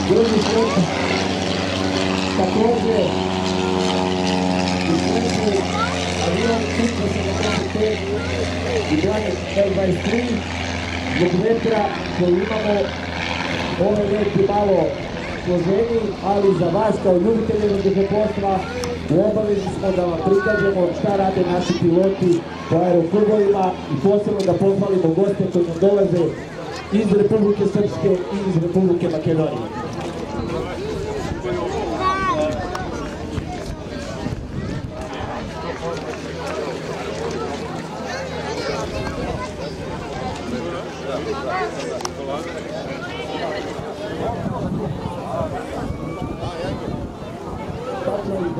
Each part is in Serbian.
Drugi svet, također, u svetu avion 375 i Blanek L-23, zbog vetra koji imamo, ovaj let je malo složeniji, ali za vas kao ljubitelje vazduhoplovstva u obavezi smo da vam prikažemo šta rade naši piloti po aeroklubovima i posebno da pohvalimo goste koji nam dolaze iz Republike Srpske i iz Republike Makedonije.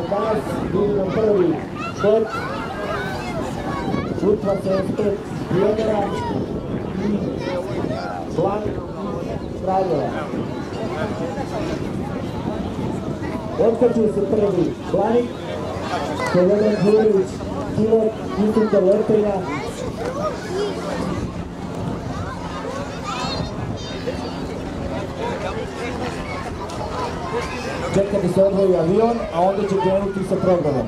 Danas vidi nam prvi štot, Utva 75 Prijedera i Blanik iz Kraljeva. Otkačuju se prvi Blanik, Slobodan Đurović, pilot, instruktor letenja. Čeka da se odvoji avion, a onda će krenuti sa programom.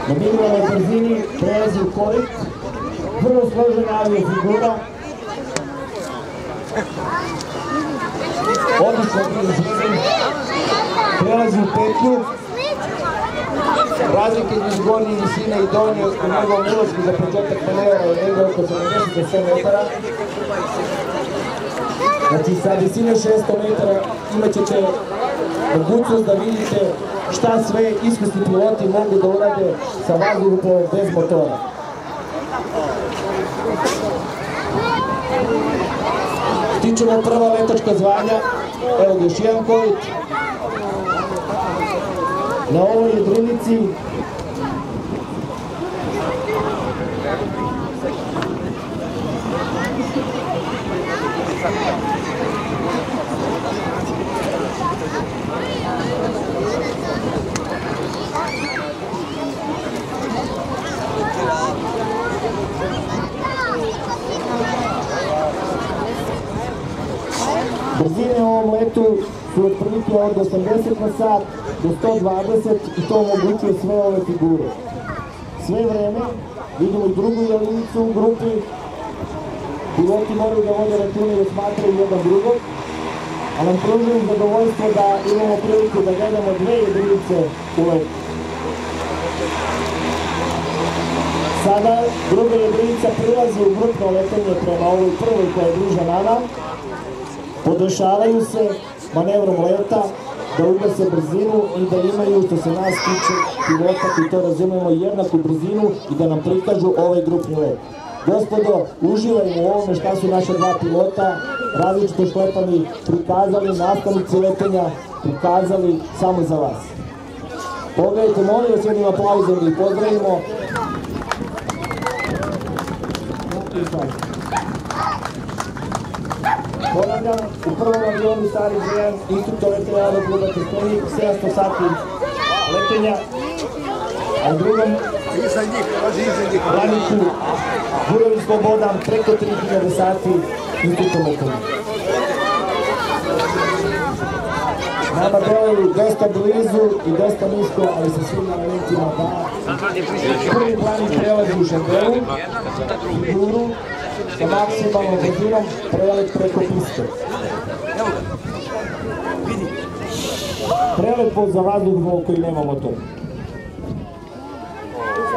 Na minimalnoj brzini prelazi u korik, vrlo složena aviofigura. Odlično prelazi u petlju. Razlike između gornje visine i donje u njegovom ulasku za početak manevra je negdje oko 77 metara. Znači sa visine 600 metara imat ćete mogućnost da vidite šta sve iskusni piloti mogu da urade sa vazduhoplovom bez motora. Stičemo prva letačka zvanja, evo još jedan kolit. Na ovoj jedrilici brzine u ovom letu su otprilike od 80 na sat do 120 i to omogućuje sve ove figure. Sve vreme vidimo i drugu jedinicu u grupi. Piloti moraju da vode račune i da smatraju jedan drugog, a nam pružuju zadovoljstvo da imamo priliku da gledamo dve jedinice u letu. Sada druga jedinica prilazi u grupno letenje prema ovoj prvoj koja je bliža nama. Podešavaju se manevrom leta da ugase brzinu i da imaju, što se nas tiče pilota koji to razumemo, jednaku brzinu i da nam prikažu ovaj grupni let. Gospodo, uživajmo u ovome šta su naše dva pilota, različito šlepani, prikazali, nastavnici letenja, prikazali samo za vas. Pogledajte, molim vas jednim aplauzom da ih pozdravimo. Ponavljam, u prvom avionu Stari Zren, instruktor letenja Aerokluba Trstenik, 700 sati letenja, a u drugom Blaniku Đurović Slobodan, preko 3000 sati instruktor letenja. Nama delaju dosta blizu i dosta nisko, ali sa svim elementima da prvi Blanik prelazi u Šendelu, figuru, sa maksimalnom brzinom prelet preko piste. Prelet za vazduh koji nema motor.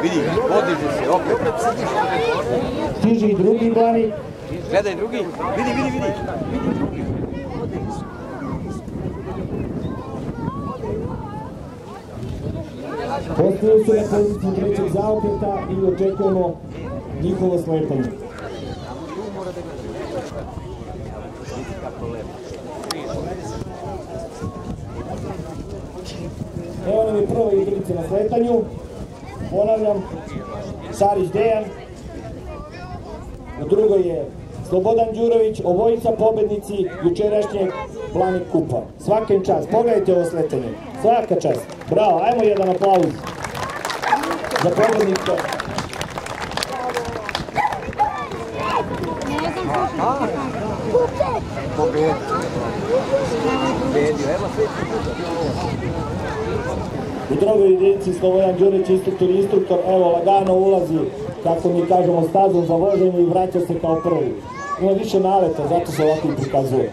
Vidi, podiže se, opet. Stiže i drugi Blanik. Gledaj drugi, vidi. Postavljaju se na poziciju trećeg zaokreta i očekujemo njihovo sletanje. Evo nam je prva igrica na sletanju. Ponavljam, Sarić Dejan. U drugoj je Slobodan Đurović, obojica pobednici jučerašnjeg Planik kupa. Svaka im čast. Pogledajte ovo sletanje. Svaka čast. Bravo, ajmo jedan aplauz za pobednika. U drugoj jedinici Slobodan Đurić, instruktor, evo lagano ulazi, kako mi kažemo, stazom za voženje i vraća se kao prvi. Ima više naleta, zato se ovako i prikazuje.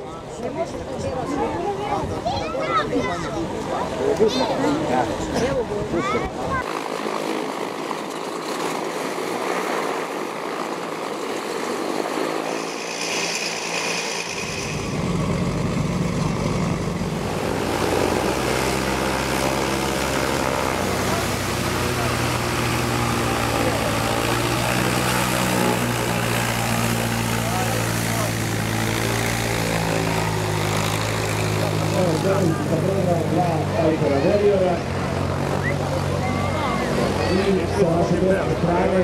I sa naše desne strane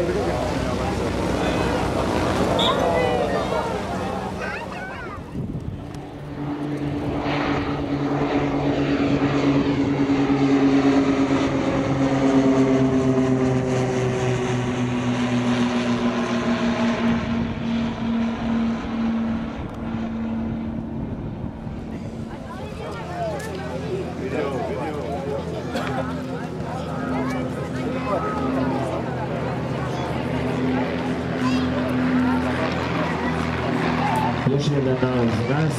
još jedan nalaz za nas.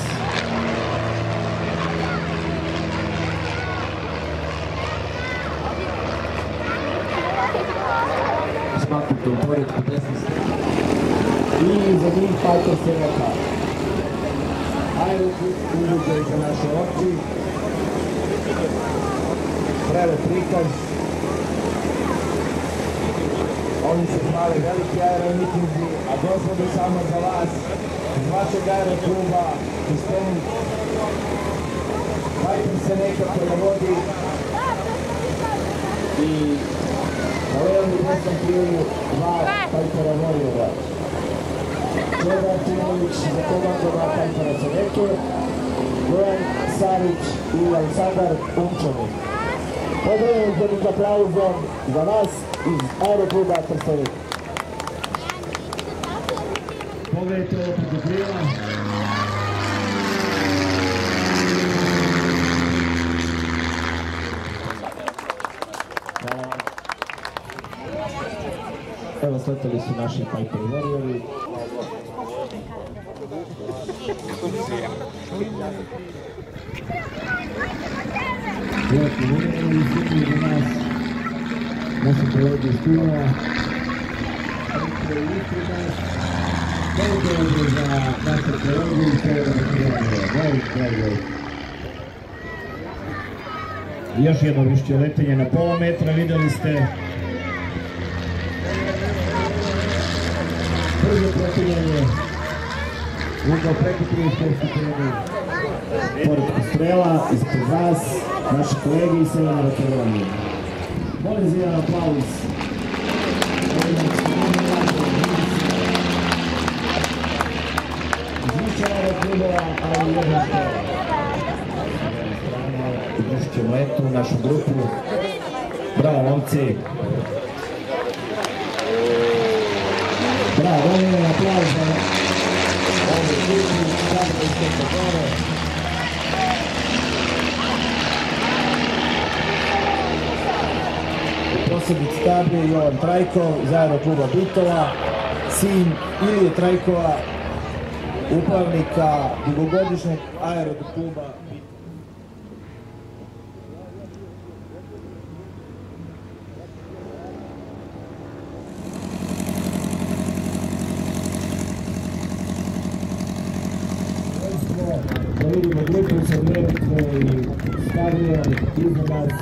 Smaknuto u poredku desne strane. I za njih Pajper Seneka. Ajde uđe za naše oči. Prelep prikaz. Oni se hvale veliki aeromitinzi, a gospodo samo za vas, iz vašeg aerokluba, Trstenik, Pajper Seneka koja vodi i na levom i desnom krilu dva Pajpera Vorijeva. Čeda Timović za komandova Pajpera Seneke, Goran Sarić i Aleksandar Umčanin. Pozdravljamo s jednim aplauzom za nas iz aerokluba Trstenik. Pogledajte ovo preko krila. Evo sletali su naši Pajperi Vorijevi. Lijepo uvijeli izgledali za nas, naši kolegi iz Tunova. Velike ovdje za naše kolegi iz Tunova. Još jedno višće letenje na pola metra, videli ste. Prvo protivljenje, ugao preko 35 stupnjeva. Pored strela, ispred vas, naši kolegi iz Severne Makedonije. Molim za jedan aplauz. Izvučena klubova, ali jedno što izvučit ćemo etu, našu grupu. Bravo, momci. Bravo, jedan aplauz za ovu grupu, dobro iz Gore. Posebnik stabli Jovan Trajkov iz aerokluba Bitova, sin Ilije Trajkova, upravnika dugogodišnjeg aerokluba Bitova. Da vidimo grupu sa Dnevnico i Stavlijom iza nas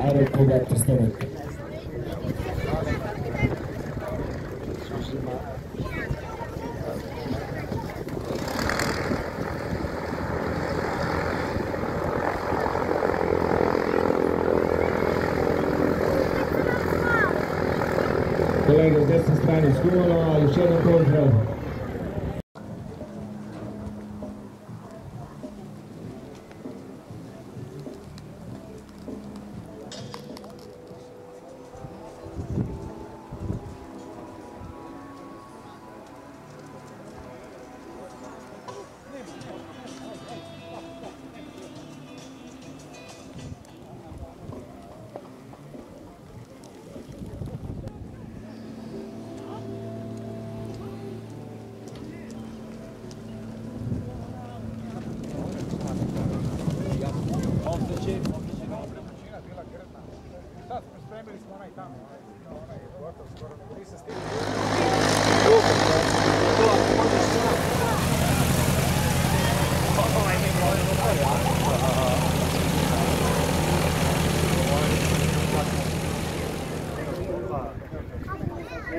aerokluba Trstenik. kolege s desne strane iz Kumanova, još jedan pozdrav.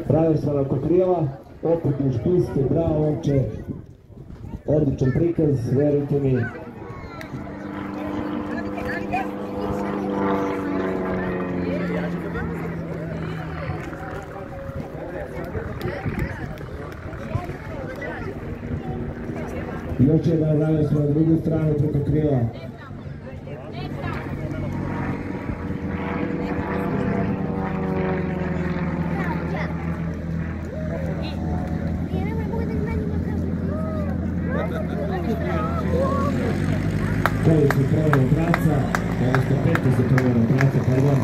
Branislava Kotrijeva, opet u špiste, bravo momče, odličan prikaz, verujte mi. Još jedan Branislava na drugu stranu preko krila. Koji su prvo braca, odnosno peti su prvo braca, pardon.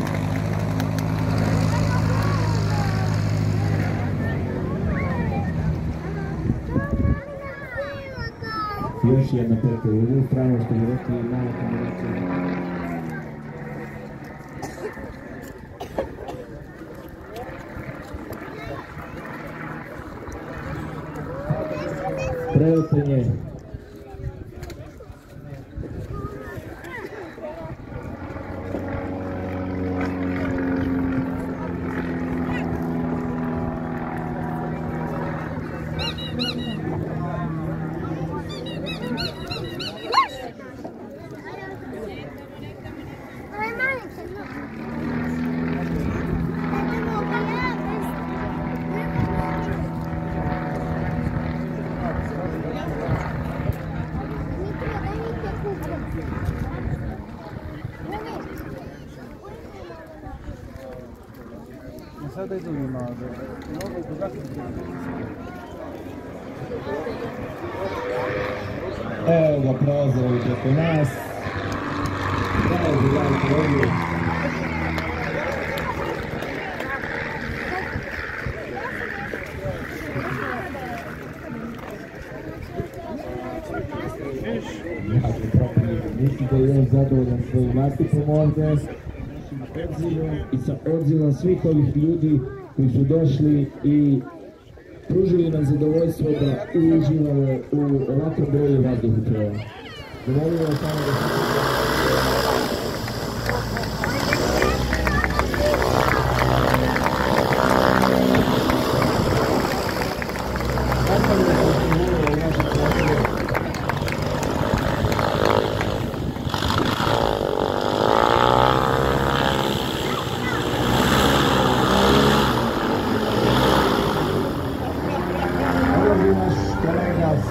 Još jedna peta u drugu stranu, što bi rekli mala kombinacija. Preotenje. Sada idu ima, evo ga prozor preko nas. Prozor jako ovdje. Jako propili. Mislim da je on zadovoljan svojim vlastitvom ovdje. I sa odzivom svih ovih ljudi koji su došli i pružili nam zadovoljstvo da uživamo u ovakvom broju vazduhoplova. Zamolimo vas samo da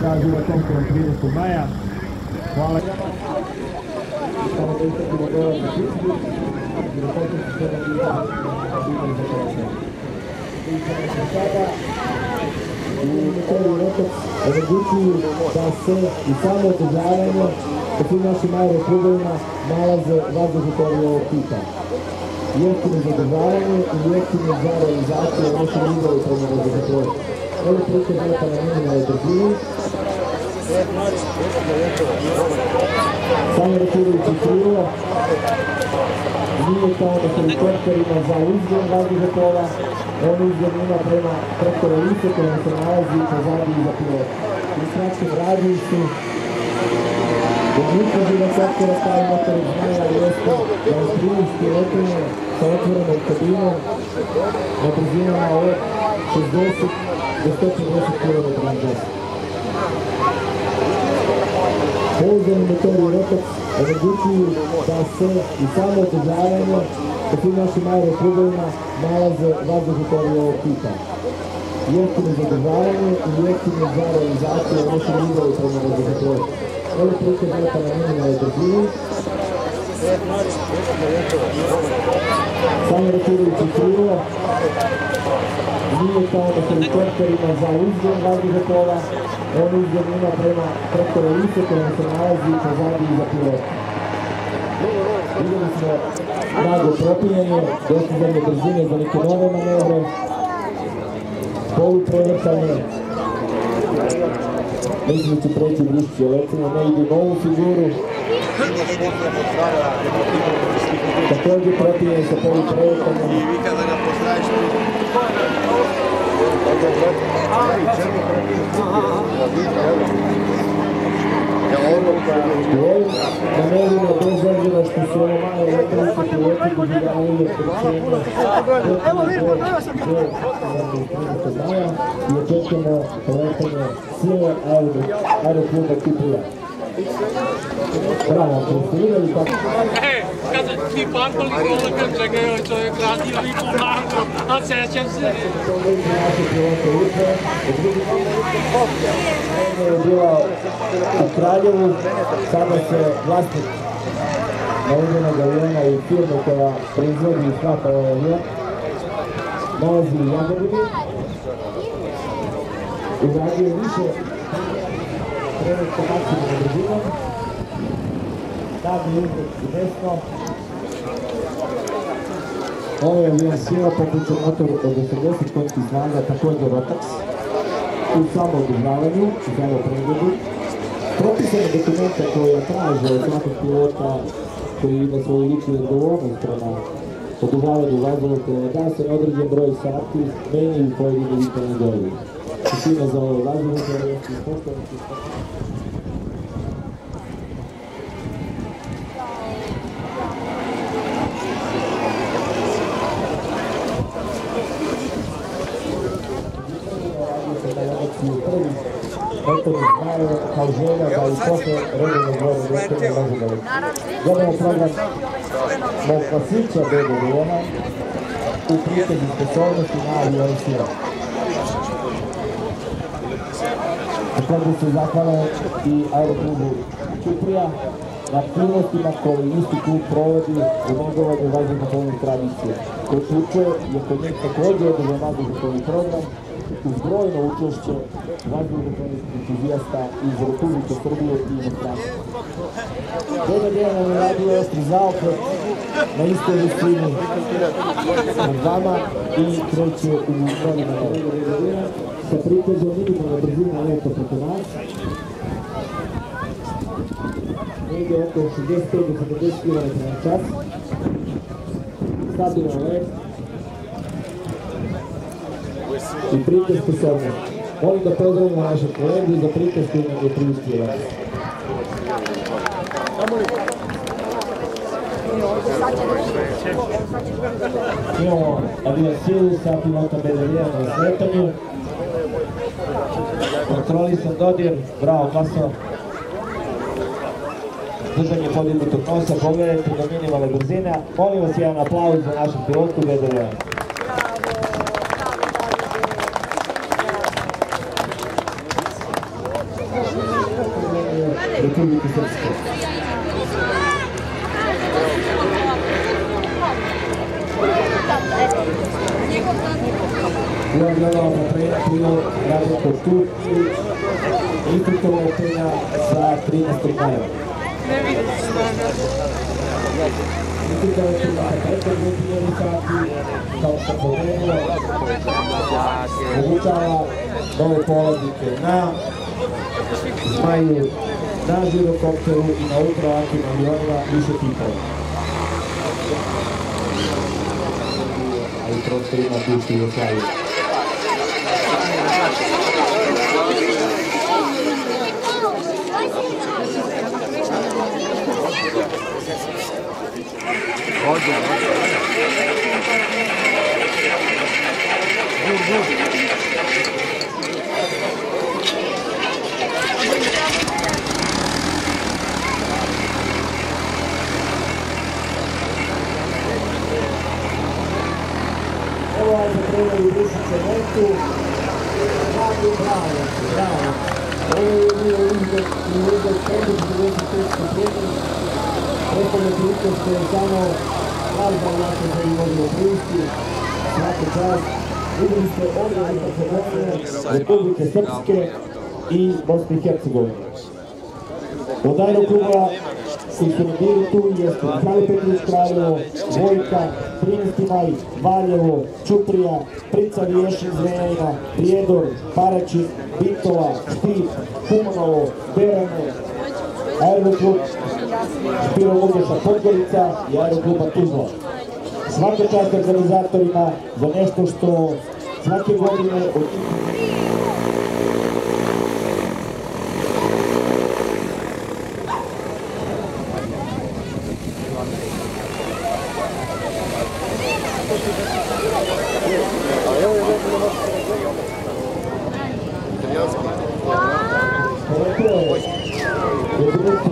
sa životomkom 30. maja. Hvala. Samo da istakimo govor na Hrvatskoj. Životomkom se da bi imali za Hrvatskoj. I ćemo se sada u Meteoriju Rotoc omogućuju da se i samo održavanje po svim našim aeroklubovima nalaze vazduhoplovi ovog tipa. Jeftine za održavanje i jeftine za realizaciju naših vidova i prema vazduhoplovi. Ovo prikaz leta na minimalnoj brzini. Samo računajući krilo, nije kao na helikopterima za uzgon vazduhoplova, on uzgon ima prema preko relice koja se nalazi pozadi iza pilota. U kratkom radijusu, dok niko životoptera stavi motor iz maja jeste da je prilivski letenje sa otvorenom kabinom na brzinama od 60 do 140 km/h. Pouzdani motori Rotoc omogućuju da se i samo održavanje u svim našim aeroklubovima nalaze vazduhoplovi ovog tipa. Jeftine za održavanje i jeftine za realizaciju naših vidova prema vazduhoplovi. Ovo prikaz leta na minimalnoj brzini. Samo računajući krilo, nije kao da helikopterima za uzgon vazduhoplova, on uzgon ima preko relice koja se nalazi pozadi iza pilota. Vidjeli smo naglo propinjanje, dostizanje brzine za neke nove manevre, poluprevrtanje. Mislim da ću preći blišće letimo, ne idu novu figuru. Također propinjanje sa poluprevrtanjem. I vi kada ga pozdraviš, u ovim manevrima, bez obzira što su ovo malo letelice piloti doživljavaju općenje i očekujemo poletanje cijele aerokluba Kiprija. Bravo, ako ste vidjeli kako... Kada ti parkoli kola kad čekaju čovjek radi i pomaga, a sećam se. Naše pilote uče, je bila u Kraljevu, sada se vlasnik navedenog aviona i firme koja proizvodi i sklapa ovaj avion nalazi u Jagodini. Uradio više trenutno maksimum brzinom, nagli uzdet i desno. Ovo je avion sila, popričan motor od 80 konjskih snaga, također Rotax, u samoodržavanju, u samopregledu. Propisane dokumenta koja traže od svakog pilota koji ima svoju ličnu odgovornost prema održavanju vazduhoplova da se na određen broj sati menjaju pojedini vitalni delovi. Suština za ove vazduhoplove je ispostaviti motorni znaju kao želja da i posle redovnog vojnog letanja može da leti. Gledamo program mog klasića BBVN-a u prikazu sposobnosti na avion sila. Također se zahvalam i aeroklubu Kiprija na aktivnostima koje isti klub provodi u negovanju vazduhoplovnih tradicija. Koji slučaj je kod njih također održan vazduhoplovni program uz brojno učešće vazduhoplovnih entuzijasta iz Republike Srbije i inostranstva. BBD nam je radio ostri zaokret na istoj visini nad vama i kreće u novi manevr sa prikazom minimalne brzine leta preko nas. Ide oko 65 do 70 km/h. Stabilan let i prikaz sposobnost. Molim da pozdravimo naše kolege za prikaz koji nam je priuštio. Imamo avion silu sa pilotom BBD-a na sletanju. Kontrolisan dodir, bravo Klaso. Držanje podignutog nosa, pogledajte do minimalne brzine. Molim vas jedan aplauz za našu pilotku BBD-a. Republike Srpske. Ja gledala prijatelju Radko Turki, instruktor letenja sa 13. maja. Instruktor letenja sa preko 2000 sati, kao što pomenula, obučava nove polaznike na Zmaju, na žirokopteru i na ultralakim avionima više tipova. A i prostorima bivše Jugoslavije. cementu. Bravo. Ovo je bio izgled 45 stupnjeni. Preko nekoliko što je samo razbao naše koji možemo priušti. Svaka čast. Vidjeli ste ovdje reprezentacije Republike Srpske i Bosne i Hercegovine. Od aerokluba koji su nam bili tu jeste Mihajlo Petrović Kraljevo, Vojka, 13. maj, Valjevo, Ćuprija, Prica Vješin Zrenjanina, Prijedor, Paraćin, Bitola, Štit, Kumanovo, Berane, aeroklub Špiro Uglješa Podgorica i aerokluba Tuzla. Svaka čast organizatorima za nešto što svake godine od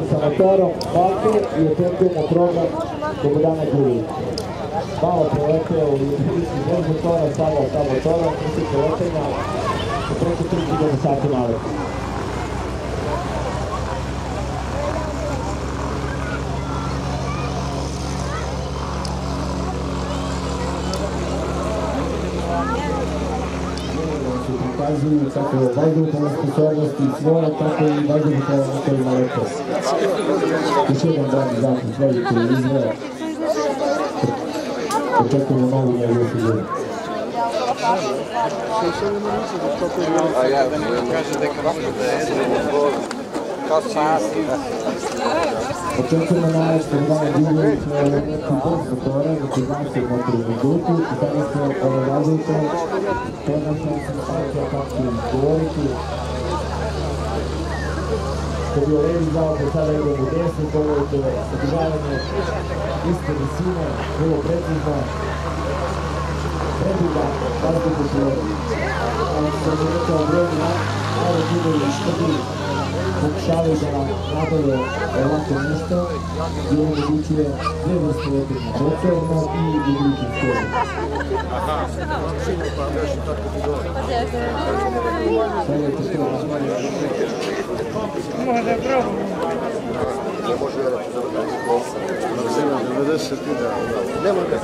sa motorom Balke i očekujemo program do dana Đurije. Malo preleteo u jedinici bez motora, sada sa motorom, misli preletenja preko 3000 sati naleta. Prikazuju kako vazduhoplovne sposobnosti svoje, tako i vazduhoplovne na kojima lete. Još jedan dan zakon svojih koji je izveo. Očekujemo novu njegovu figuru. A ja da ne kaže da je kako da je kao sasti. Očekujemo naravno što dana Đurović neki brz motora, neki 20 motorni dutu i tada se razlika, to je naša reprezentacija kako ću govoriti. Što bi Olevi znao da sada idemo u 10, ovo je održavanje iste visine, vrlo precizno, preduga vazduhoplovna. Kao što sam rekao, brojni aeroklubovi i štrbi pokušavaju da nabave ovako nešto i omogućuje dve vrste letenja, motorno i budućim skolom. Možda je pravo. Ne može vjerati za brzina 90 i ne može.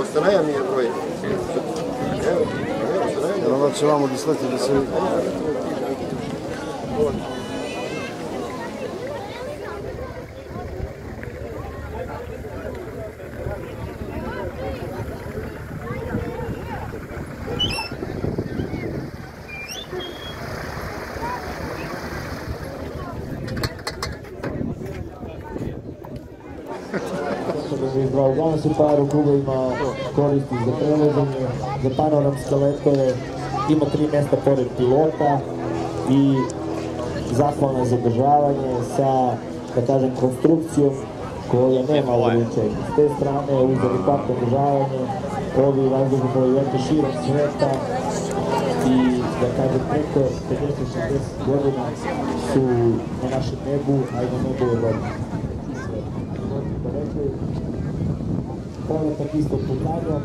Ostanaja mi je broj. Evo, ostanaja. Onda će vam odislati da se vidi. Uglavnom se par u klubovima koristi za prevoženje, za panoramske letove, ima 3 mjesta pored pilota i zahvalno zadržavanje sa, da kažem, konstrukcijom koja nema ograničenja. S te strane, uz adekvatno održavanje, ovi vazduhoplovi lete širom sveta i, da kažem, preko 50-60 godina su na našem nebu, a i na nebu Evrope. Povratak istog putanjom.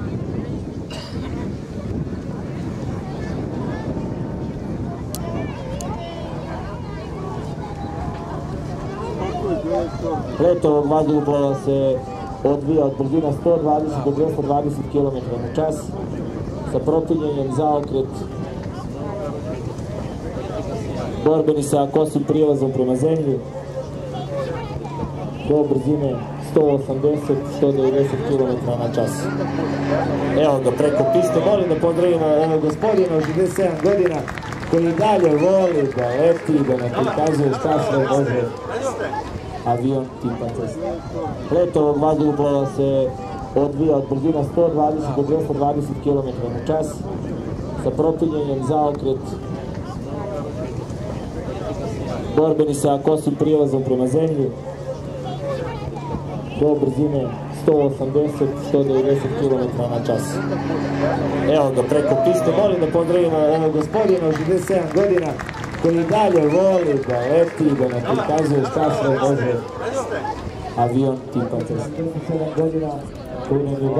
Let ovog vazduhoplova se odvija od brzina 120 do 220 km na čas sa protivljenjem zaokret borbeni sa kosim prilazom prema zemlji do brzine 180-190 km na čas. Evo ga preko piste, molim da pozdravimo ovog gospodina od 67 godina koji dalje voli da leti, da nam prikazuje šta sve može avion tipa Cessna. Let ovog vazduhoplova se odvija od brzina 120 do 220 km na čas sa protivljenjem zaokret borbeni sa kosim prilazom prema zemlji do brzine 180-190 km na čas. Evo ga preko piste, molim da pozdravimo ovog gospodina od 67 godina koji dalje voli da leti, da nam prikazuje šta sve može avion tipa Cessna. 67 godina koji nam je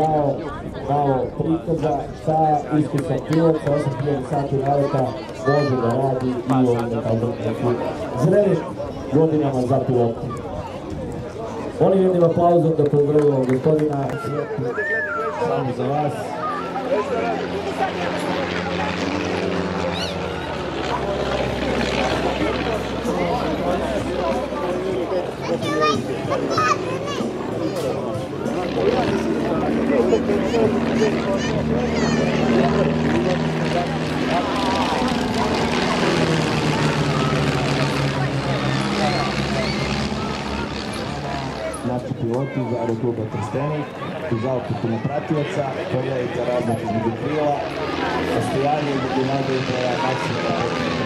dao prikaza sa iskusom pilota, 8000 sati naleta, može da radi i ovim da kažem nekim zrelim godinama za pilota. Molim jednim aplauzom da pozdravimo gospodina Sjetu, samo za vas. Naši piloti iz aerokluba Trstenik, iz autoputa pratioca, pogledajte razmak između krila, postojanje između nadređaja maksimuma.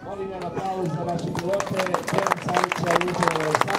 Molim jedan aplauz za naše pilote, Dejan Savića i Uđe